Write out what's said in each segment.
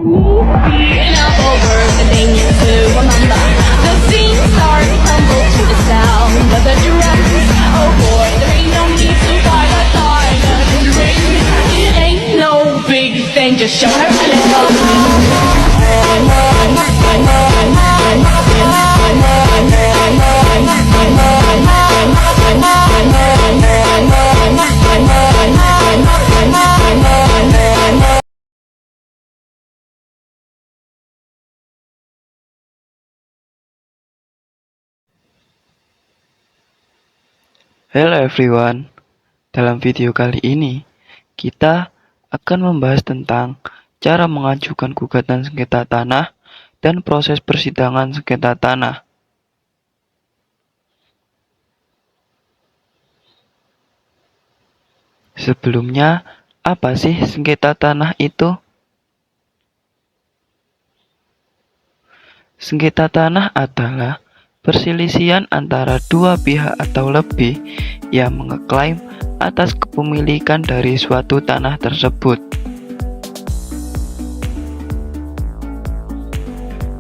And up over the thing to remember. The scene starts to tumble to the sound of the drums. Oh boy, there ain't no need to buy the diamond ring. It ain't no big thing, just show her a little. Hello everyone, dalam video kali ini kita akan membahas tentang cara mengajukan gugatan sengketa tanah dan proses persidangan sengketa tanah. Sebelumnya, apa sih sengketa tanah itu? Sengketa tanah adalah perselisihan antara dua pihak atau lebih yang mengeklaim atas kepemilikan dari suatu tanah tersebut.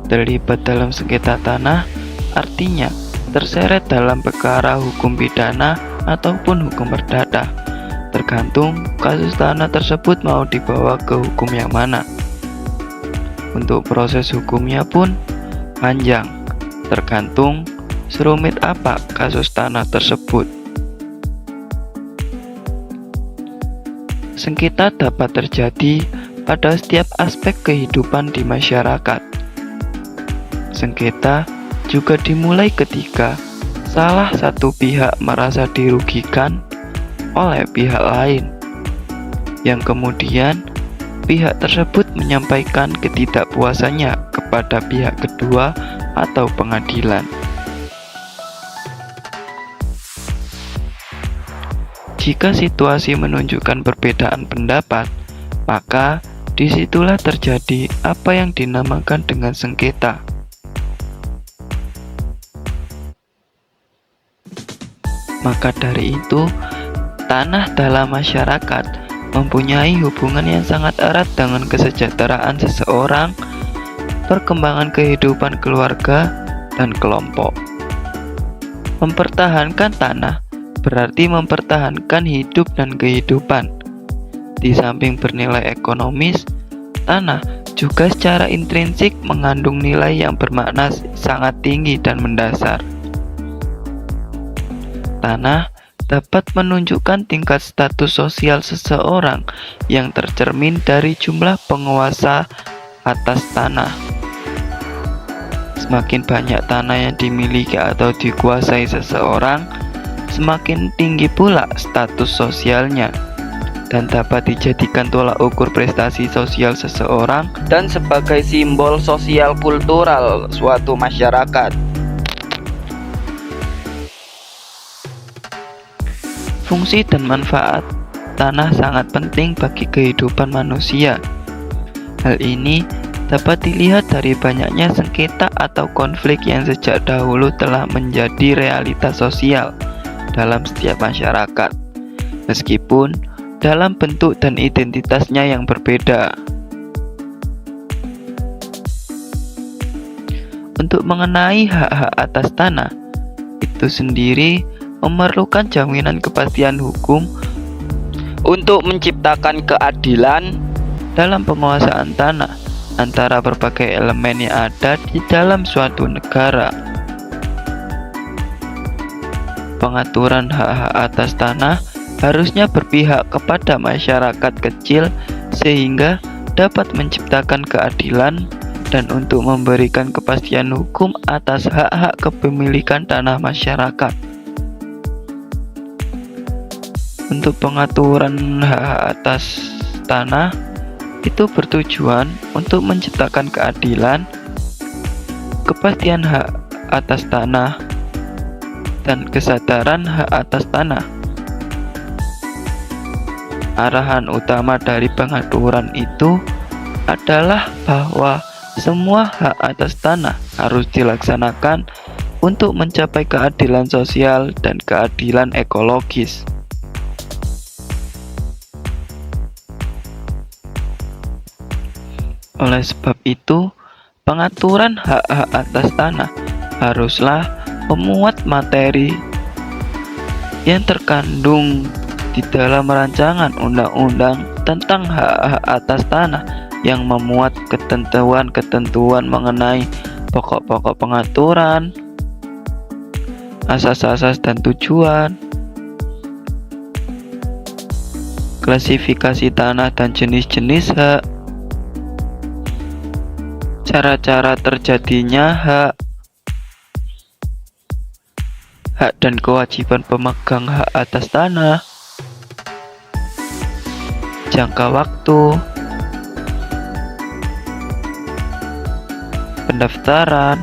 Terlibat dalam sengketa tanah artinya terseret dalam perkara hukum pidana ataupun hukum perdata, tergantung kasus tanah tersebut mau dibawa ke hukum yang mana. Untuk proses hukumnya pun panjang, tergantung serumit apa kasus tanah tersebut. Sengketa dapat terjadi pada setiap aspek kehidupan di masyarakat. Sengketa juga dimulai ketika salah satu pihak merasa dirugikan oleh pihak lain, yang kemudian pihak tersebut menyampaikan ketidakpuasannya kepada pihak kedua atau pengadilan. Jika situasi menunjukkan perbedaan pendapat, maka disitulah terjadi apa yang dinamakan dengan sengketa. Maka dari itu, tanah dalam masyarakat mempunyai hubungan yang sangat erat dengan kesejahteraan seseorang, perkembangan kehidupan keluarga, dan kelompok. Mempertahankan tanah berarti mempertahankan hidup dan kehidupan. Di samping bernilai ekonomis, tanah juga secara intrinsik mengandung nilai yang bermakna sangat tinggi dan mendasar. Tanah dapat menunjukkan tingkat status sosial seseorang yang tercermin dari jumlah penguasa atas tanah. Semakin banyak tanah yang dimiliki atau dikuasai seseorang, semakin tinggi pula status sosialnya, dan dapat dijadikan tolak ukur prestasi sosial seseorang dan sebagai simbol sosial kultural suatu masyarakat. Fungsi dan manfaat tanah sangat penting bagi kehidupan manusia. Hal ini dapat dilihat dari banyaknya sengketa atau konflik yang sejak dahulu telah menjadi realitas sosial dalam setiap masyarakat, meskipun dalam bentuk dan identitasnya yang berbeda. Untuk mengenai hak-hak atas tanah itu sendiri memerlukan jaminan kepastian hukum untuk menciptakan keadilan dalam penguasaan tanah antara berbagai elemen yang ada di dalam suatu negara. Pengaturan hak-hak atas tanah harusnya berpihak kepada masyarakat kecil sehingga dapat menciptakan keadilan dan untuk memberikan kepastian hukum atas hak-hak kepemilikan tanah masyarakat. Untuk pengaturan hak-hak atas tanah itu bertujuan untuk menciptakan keadilan, kepastian hak atas tanah, dan kesadaran hak atas tanah. Arahan utama dari pengaturan itu adalah bahwa semua hak atas tanah harus dilaksanakan untuk mencapai keadilan sosial dan keadilan ekologis. Oleh sebab itu, pengaturan hak-hak atas tanah haruslah memuat materi yang terkandung di dalam rancangan undang-undang tentang hak-hak atas tanah yang memuat ketentuan-ketentuan mengenai pokok-pokok pengaturan, asas-asas dan tujuan, klasifikasi tanah dan jenis-jenis hak, cara-cara terjadinya hak dan kewajiban pemegang hak atas tanah, jangka waktu, pendaftaran,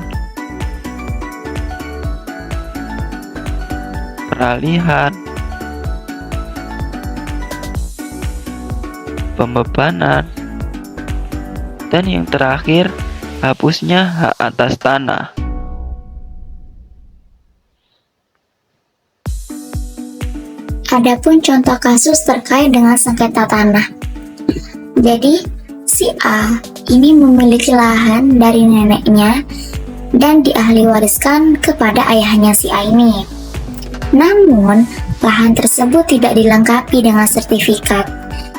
peralihan, pembebanan, dan yang terakhir, hapusnya hak atas tanah. Adapun contoh kasus terkait dengan sengketa tanah. Jadi, si A ini memiliki lahan dari neneknya dan diahli wariskan kepada ayahnya si A ini. Namun, lahan tersebut tidak dilengkapi dengan sertifikat,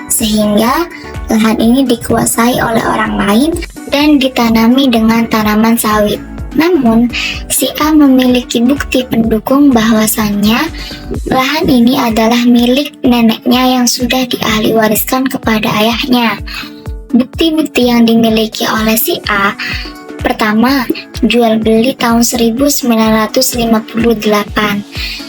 sehingga lahan ini dikuasai oleh orang lain dan ditanami dengan tanaman sawit. Namun, si A memiliki bukti pendukung bahwasannya lahan ini adalah milik neneknya yang sudah diahli wariskan kepada ayahnya. Bukti-bukti yang dimiliki oleh si A: pertama, jual beli tahun 1958.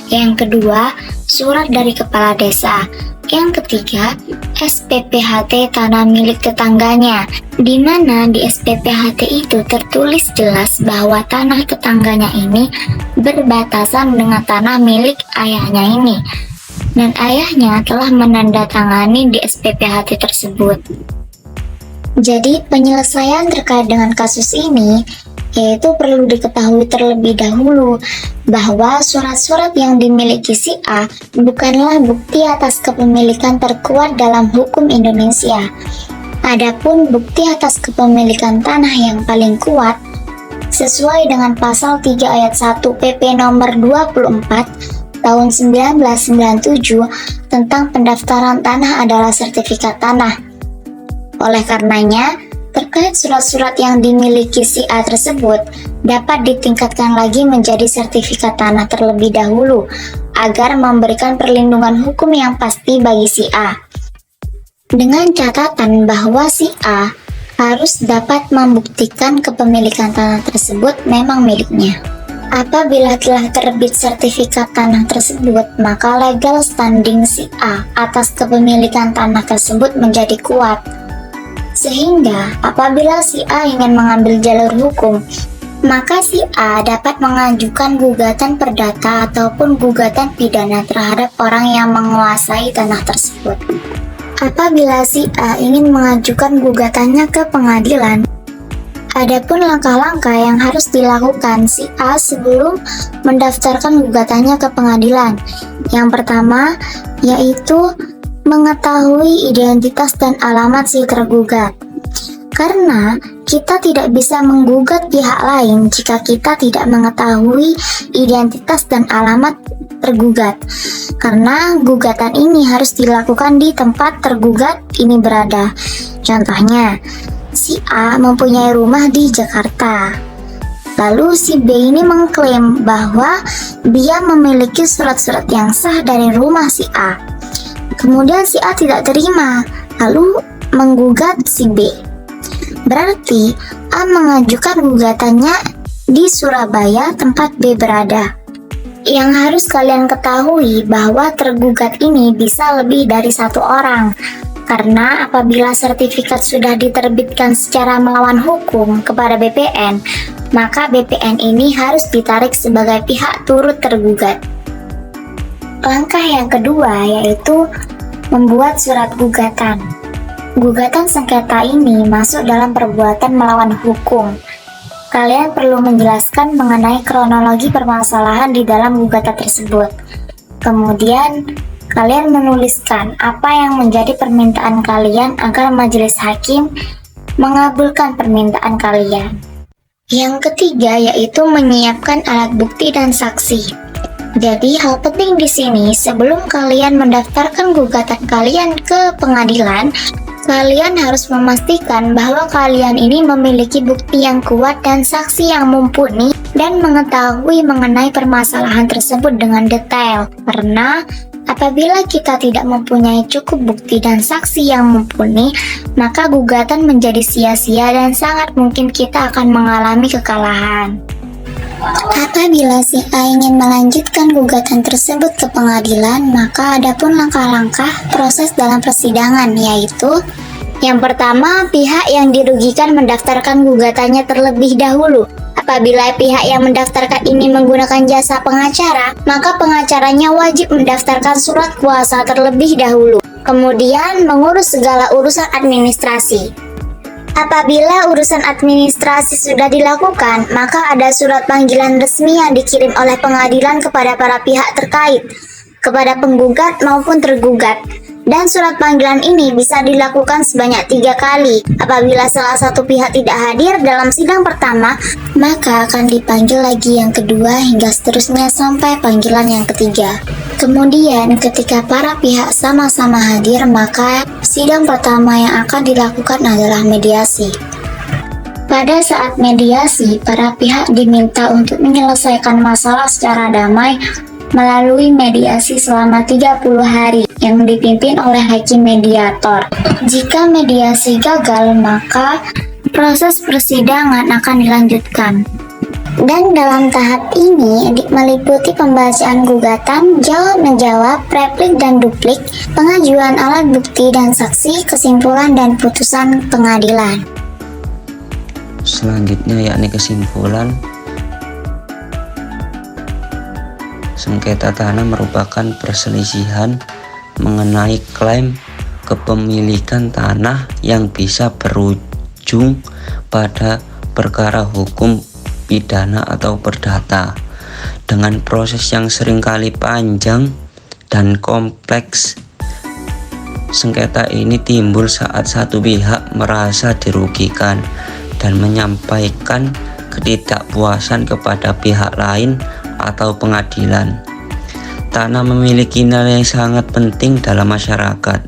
Yang kedua, surat dari kepala desa. Yang ketiga, SPPHT tanah milik tetangganya, di mana di SPPHT itu tertulis jelas bahwa tanah tetangganya ini berbatasan dengan tanah milik ayahnya ini, dan ayahnya telah menandatangani di SPPHT tersebut. Jadi, penyelesaian terkait dengan kasus ini yaitu perlu diketahui terlebih dahulu bahwa surat-surat yang dimiliki si A bukanlah bukti atas kepemilikan terkuat dalam hukum Indonesia. Adapun bukti atas kepemilikan tanah yang paling kuat sesuai dengan pasal 3 ayat 1 PP nomor 24 tahun 1997 tentang pendaftaran tanah adalah sertifikat tanah. Oleh karenanya, terkait surat-surat yang dimiliki si A tersebut dapat ditingkatkan lagi menjadi sertifikat tanah terlebih dahulu agar memberikan perlindungan hukum yang pasti bagi si A. Dengan catatan bahwa si A harus dapat membuktikan kepemilikan tanah tersebut memang miliknya. Apabila telah terbit sertifikat tanah tersebut, maka legal standing si A atas kepemilikan tanah tersebut menjadi kuat. Sehingga apabila si A ingin mengambil jalur hukum, maka si A dapat mengajukan gugatan perdata ataupun gugatan pidana terhadap orang yang menguasai tanah tersebut. Apabila si A ingin mengajukan gugatannya ke pengadilan, adapun langkah-langkah yang harus dilakukan si A sebelum mendaftarkan gugatannya ke pengadilan. Yang pertama, yaitu mengetahui identitas dan alamat si tergugat. Karena kita tidak bisa menggugat pihak lain jika kita tidak mengetahui identitas dan alamat tergugat. Karena gugatan ini harus dilakukan di tempat tergugat ini berada. Contohnya, si A mempunyai rumah di Jakarta. Lalu si B ini mengklaim bahwa dia memiliki surat-surat yang sah dari rumah si A. Kemudian si A tidak terima, lalu menggugat si B. Berarti A mengajukan gugatannya di Surabaya tempat B berada. Yang harus kalian ketahui bahwa tergugat ini bisa lebih dari satu orang. Karena apabila sertifikat sudah diterbitkan secara melawan hukum kepada BPN, maka BPN ini harus ditarik sebagai pihak turut tergugat. Langkah yang kedua yaitu membuat surat gugatan. Gugatan sengketa ini masuk dalam perbuatan melawan hukum. Kalian perlu menjelaskan mengenai kronologi permasalahan di dalam gugatan tersebut. Kemudian, kalian menuliskan apa yang menjadi permintaan kalian agar majelis hakim mengabulkan permintaan kalian. Yang ketiga yaitu menyiapkan alat bukti dan saksi. Jadi hal penting di sini, sebelum kalian mendaftarkan gugatan kalian ke pengadilan, kalian harus memastikan bahwa kalian ini memiliki bukti yang kuat dan saksi yang mumpuni dan mengetahui mengenai permasalahan tersebut dengan detail. Karena apabila kita tidak mempunyai cukup bukti dan saksi yang mumpuni, maka gugatan menjadi sia-sia dan sangat mungkin kita akan mengalami kekalahan. Apabila si A ingin melanjutkan gugatan tersebut ke pengadilan, maka ada pun langkah-langkah proses dalam persidangan, yaitu yang pertama, pihak yang dirugikan mendaftarkan gugatannya terlebih dahulu. Apabila pihak yang mendaftarkan ini menggunakan jasa pengacara, maka pengacaranya wajib mendaftarkan surat kuasa terlebih dahulu. Kemudian mengurus segala urusan administrasi. Apabila urusan administrasi sudah dilakukan, maka ada surat panggilan resmi yang dikirim oleh pengadilan kepada para pihak terkait, kepada penggugat maupun tergugat. Dan surat panggilan ini bisa dilakukan sebanyak 3 kali. Apabila salah satu pihak tidak hadir dalam sidang pertama, maka akan dipanggil lagi yang kedua hingga seterusnya sampai panggilan yang ketiga. Kemudian ketika para pihak sama-sama hadir, maka sidang pertama yang akan dilakukan adalah mediasi. Pada saat mediasi, para pihak diminta untuk menyelesaikan masalah secara damai melalui mediasi selama 30 hari yang dipimpin oleh hakim mediator. Jika mediasi gagal, maka proses persidangan akan dilanjutkan. Dan dalam tahap ini meliputi pembacaan gugatan, jawab-menjawab, replik dan duplik, pengajuan alat bukti dan saksi, kesimpulan dan putusan pengadilan. Selanjutnya yakni kesimpulan. Sengketa tanah merupakan perselisihan mengenai klaim kepemilikan tanah yang bisa berujung pada perkara hukum pidana atau perdata. Dengan proses yang seringkali panjang dan kompleks, sengketa ini timbul saat satu pihak merasa dirugikan dan menyampaikan ketidakpuasan kepada pihak lain atau pengadilan. Tanah memiliki nilai yang sangat penting dalam masyarakat,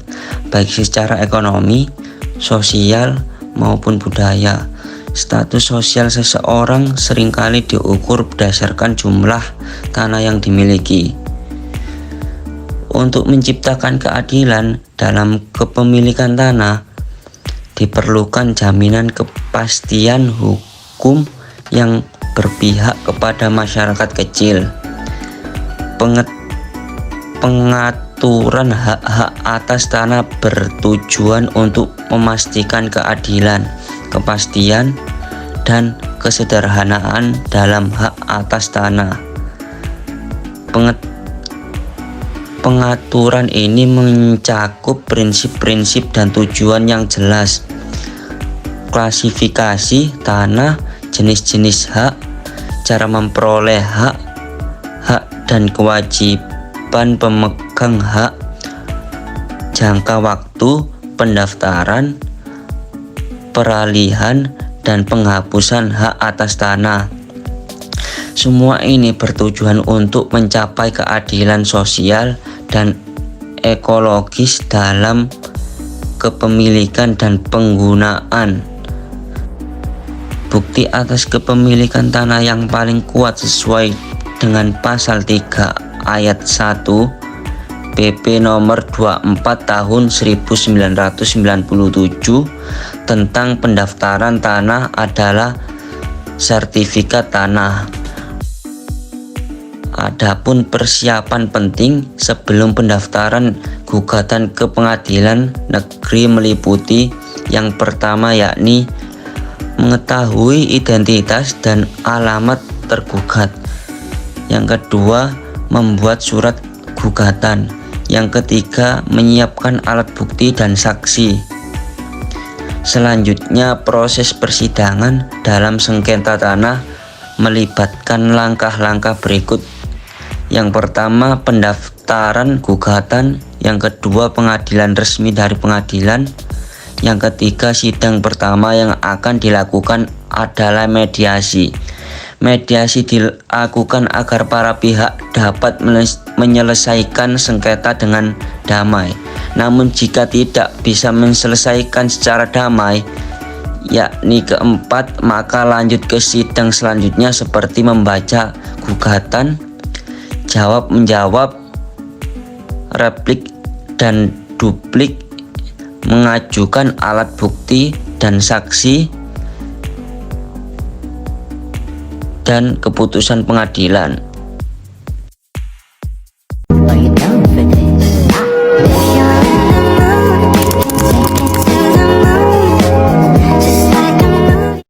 baik secara ekonomi, sosial, maupun budaya. Status sosial seseorang seringkali diukur berdasarkan jumlah tanah yang dimiliki. Untuk menciptakan keadilan dalam kepemilikan tanah, diperlukan jaminan kepastian hukum yang berpihak kepada masyarakat kecil. Pengaturan hak-hak atas tanah bertujuan untuk memastikan keadilan, kepastian, dan kesederhanaan dalam hak atas tanah. Pengaturan ini mencakup prinsip-prinsip dan tujuan yang jelas, klasifikasi tanah, jenis-jenis hak, cara memperoleh hak dan kewajiban pemegang hak, jangka waktu pendaftaran, peralihan, dan penghapusan hak atas tanah. Semua ini bertujuan untuk mencapai keadilan sosial dan ekologis dalam kepemilikan dan penggunaan. Bukti atas kepemilikan tanah yang paling kuat sesuai dengan pasal 3 ayat 1 PP nomor 24 tahun 1997 tentang pendaftaran tanah adalah sertifikat tanah. Adapun persiapan penting sebelum pendaftaran gugatan ke pengadilan negeri meliputi yang pertama yakni mengetahui identitas dan alamat tergugat. Yang kedua, membuat surat gugatan. Yang ketiga, menyiapkan alat bukti dan saksi. Selanjutnya, proses persidangan dalam sengketa tanah melibatkan langkah-langkah berikut. Yang pertama, pendaftaran gugatan. Yang kedua, pengadilan resmi dari pengadilan. Yang ketiga, sidang pertama yang akan dilakukan adalah mediasi. Mediasi dilakukan agar para pihak dapat menyelesaikan sengketa dengan damai. Namun jika tidak bisa menyelesaikan secara damai, yakni keempat, maka lanjut ke sidang selanjutnya seperti membaca gugatan, jawab menjawab, replik dan duplik, mengajukan alat bukti dan saksi, dan keputusan pengadilan.